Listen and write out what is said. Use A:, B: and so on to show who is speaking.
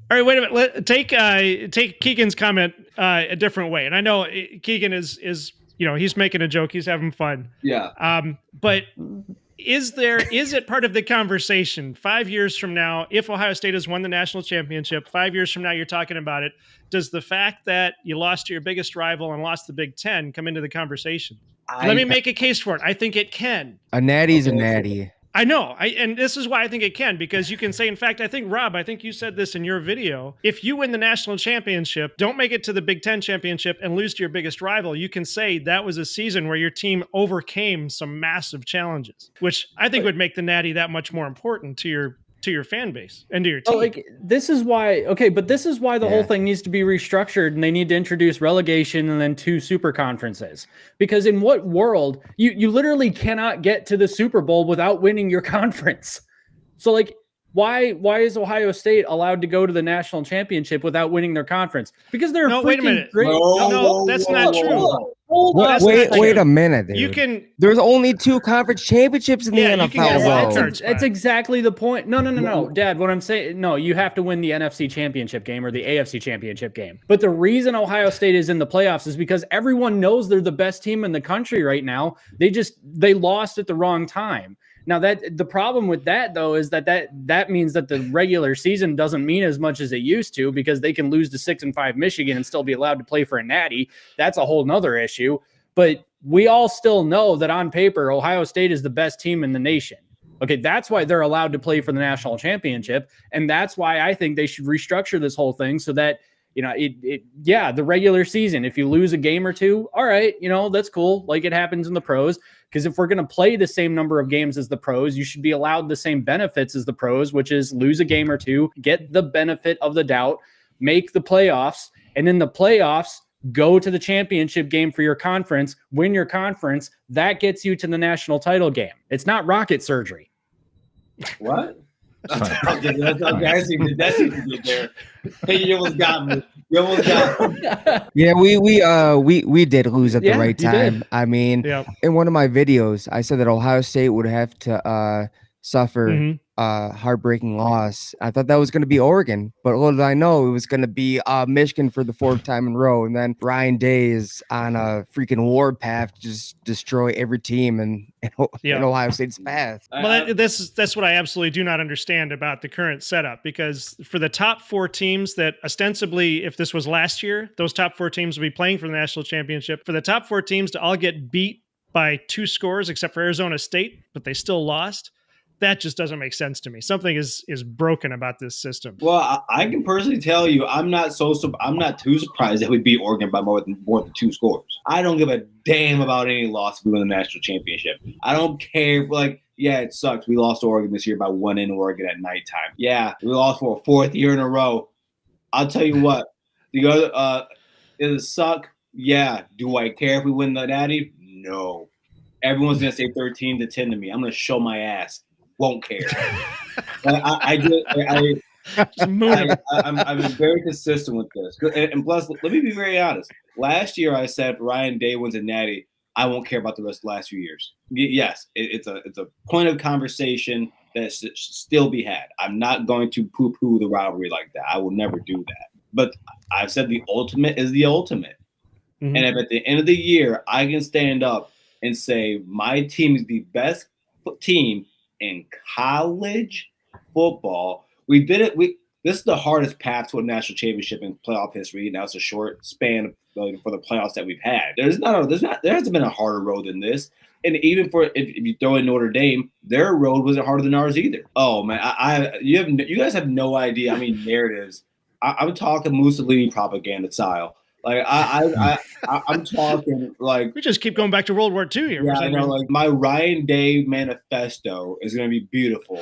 A: All right, wait a minute. Take Keegan's comment a different way. And I know Keegan is he's making a joke. He's having fun.
B: Yeah.
A: But is it part of the conversation 5 years from now, if Ohio State has won the national championship, 5 years from now, you're talking about it. Does the fact that you lost to your biggest rival and lost the Big Ten come into the conversation? Let me make a case for it. I think it can.
C: A natty's a natty.
A: I know. And this is why I think it can, because you can say, in fact, I think, Rob, I think you said this in your video. If you win the national championship, don't make it to the Big Ten championship and lose to your biggest rival, you can say that was a season where your team overcame some massive challenges, which I think would make the Natty that much more important to your fan base and to your team.
D: Like, this is why the whole thing needs to be restructured, and they need to introduce relegation and then 2 super conferences. Because in what world you literally cannot get to the Super Bowl without winning your conference? So like, why is Ohio State allowed to go to the national championship without winning their conference? Because they're
A: wait a minute.
D: Great.
A: No, that's not true.
C: Wait a minute, dude. There's only 2 conference championships in the NFL.
D: That's exactly the point. No, Dad. What I'm saying, no, you have to win the NFC championship game or the AFC championship game. But the reason Ohio State is in the playoffs is because everyone knows they're the best team in the country right now. They lost at the wrong time. Now, that the problem with that, though, is that means that the regular season doesn't mean as much as it used to, because they can lose to 6-5 Michigan and still be allowed to play for a natty. That's a whole nother issue. But we all still know that on paper, Ohio State is the best team in the nation. Okay, that's why they're allowed to play for the national championship. And that's why I think they should restructure this whole thing so that, the regular season, if you lose a game or 2, all right, that's cool. Like it happens in the pros. Because if we're going to play the same number of games as the pros, you should be allowed the same benefits as the pros, which is lose a game or 2, get the benefit of the doubt, make the playoffs, and in the playoffs, go to the championship game for your conference, win your conference. That gets you to the national title game. It's not rocket surgery.
B: What? I see what you did there. Hey, you almost got me.
C: Yeah, we did lose at the right time. I mean, in one of my videos, I said that Ohio State would have to suffer heartbreaking loss. I thought that was going to be Oregon, but little did I know it was going to be Michigan for the 4th time in a row. And then Ryan Day is on a freaking warpath to just destroy every team in Ohio State's path.
A: Well, that's what I absolutely do not understand about the current setup, because for the top 4 teams that ostensibly, if this was last year, those top 4 teams would be playing for the national championship. For the top 4 teams to all get beat by 2 scores, except for Arizona State, but they still lost. That just doesn't make sense to me. Something is broken about this system.
B: Well, I can personally tell you, I'm not too surprised that we beat Oregon by more than 2 scores. I don't give a damn about any loss if we win the national championship. I don't care. It sucks. We lost to Oregon this year by 1 in Oregon at nighttime. Yeah, we lost for a 4th year in a row. I'll tell you what. Does it suck? Yeah. Do I care if we win the Natty? No. Everyone's gonna say 13-10 to me. I'm gonna show my ass. Won't care. I've been very consistent with this. And plus, let me be very honest. Last year, I said if Ryan Day wins a Natty, I won't care about the rest of the last few years. Yes, it's a point of conversation that should still be had. I'm not going to poo-poo the rivalry like that. I will never do that. But I've said the ultimate is the ultimate. Mm-hmm. And if at the end of the year, I can stand up and say my team is the best team in college football. We did it. This is the hardest path to a national championship in playoff history. Now it's a short span for the playoffs that we've had. There hasn't been a harder road than this. And even if you throw in Notre Dame, their road wasn't harder than ours either. Oh man, you guys have no idea how many narratives. I'm talking Mussolini propaganda style. Like I'm talking like
A: we just keep going back to World War II here.
B: Yeah, I know. Like my Ryan Day manifesto is going to be beautiful,